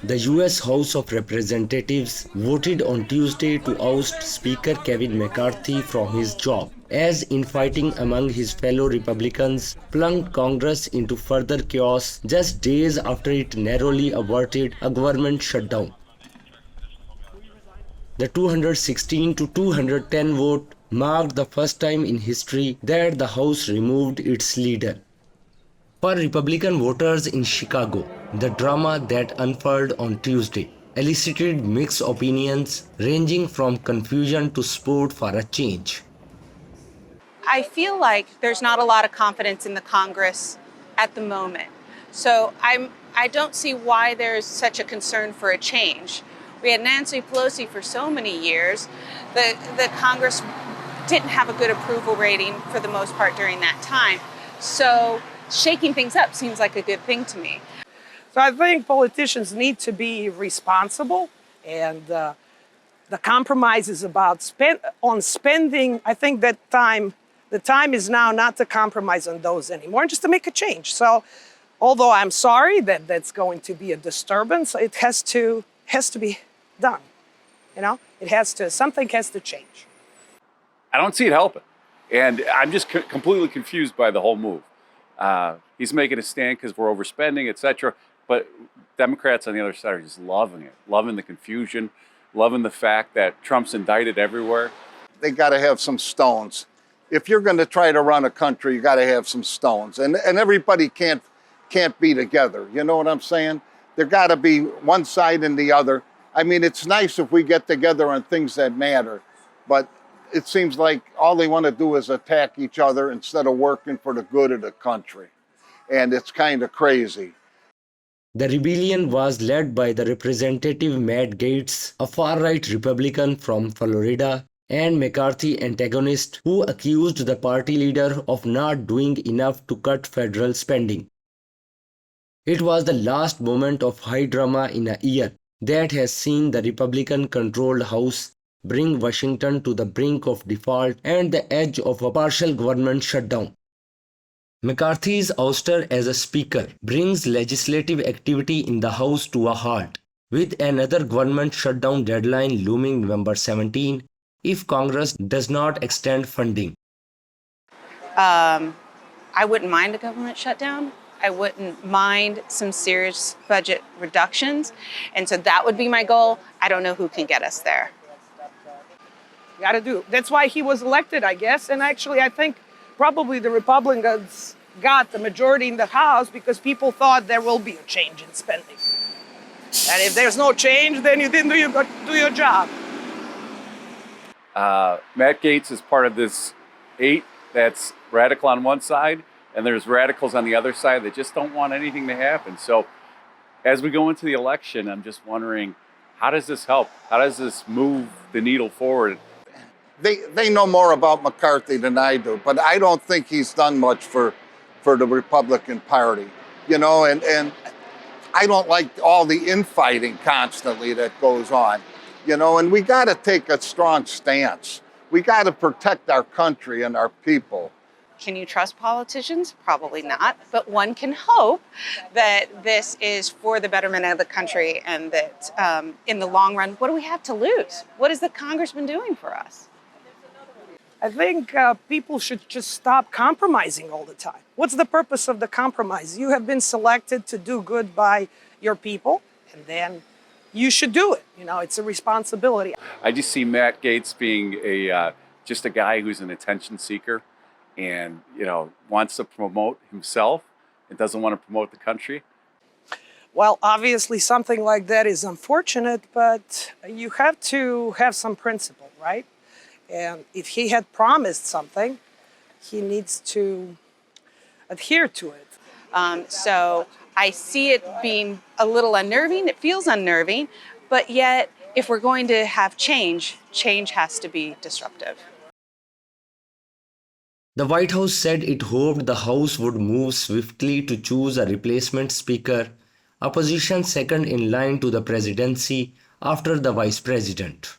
The U.S. House of Representatives voted on Tuesday to oust Speaker Kevin McCarthy from his job, as infighting among his fellow Republicans plunged Congress into further chaos just days after it narrowly averted a government shutdown. The 216 to 210 vote marked the first time in history that the House removed its leader. For Republican voters in Chicago, the drama that unfurled on Tuesday elicited mixed opinions ranging from confusion to support for a change. I feel like there's not a lot of confidence in the Congress at the moment. So I don't see why there's such a concern for a change. We had Nancy Pelosi for so many years. The Congress didn't have a good approval rating for the most part during that time. So shaking things up seems like a good thing to me. So I think politicians need to be responsible, and the compromise is about spending. I think that the time is now not to compromise on those anymore, just to make a change. So although I'm sorry that that's going to be a disturbance, it has to be done. You know, something has to change. I don't see it helping. And I'm just completely confused by the whole move. He's making a stand because we're overspending, etc. But Democrats on the other side are just loving it, loving the confusion, loving the fact that Trump's indicted everywhere. They got to have some stones. If you're going to try to run a country, you got to have some stones. And everybody can't be together. You know what I'm saying? There got to be one side and the other. I mean, it's nice if we get together on things that matter, but it seems like all they want to do is attack each other instead of working for the good of the country. And it's kind of crazy. The rebellion was led by the Representative Matt Gaetz, a far-right Republican from Florida, and McCarthy antagonist who accused the party leader of not doing enough to cut federal spending. It was the last moment of high drama in a year that has seen the Republican-controlled House bring Washington to the brink of default and the edge of a partial government shutdown. McCarthy's ouster as a speaker brings legislative activity in the House to a halt, with another government shutdown deadline looming November 17 if Congress does not extend funding. I wouldn't mind a government shutdown. I wouldn't mind some serious budget reductions. And so that would be my goal. I don't know who can get us there. Got to do. That's why he was elected, I guess. And actually, I think probably the Republicans got the majority in the House because people thought there will be a change in spending. And if there's no change, then you didn't do your job. Matt Gaetz is part of this 8 that's radical on one side, and there's radicals on the other side that just don't want anything to happen. So as we go into the election, I'm just wondering, how does this help? How does this move the needle forward? They know more about McCarthy than I do, but I don't think he's done much for the Republican Party, you know, and I don't like all the infighting constantly that goes on, you know, and we got to take a strong stance. We got to protect our country and our people. Can you trust politicians? Probably not. But one can hope that this is for the betterment of the country and that in the long run, what do we have to lose? What is the congressman doing for us? I think people should just stop compromising all the time. What's the purpose of the compromise? You have been selected to do good by your people, and then you should do it. You know, it's a responsibility. I just see Matt Gaetz being just a guy who's an attention seeker and, you know, wants to promote himself and doesn't want to promote the country. Well, obviously something like that is unfortunate, but you have to have some principle, right? And if he had promised something, he needs to adhere to it. So I see it being a little unnerving. It feels unnerving, but yet if we're going to have change, change has to be disruptive. The White House said it hoped the House would move swiftly to choose a replacement speaker, a position second in line to the presidency after the vice president.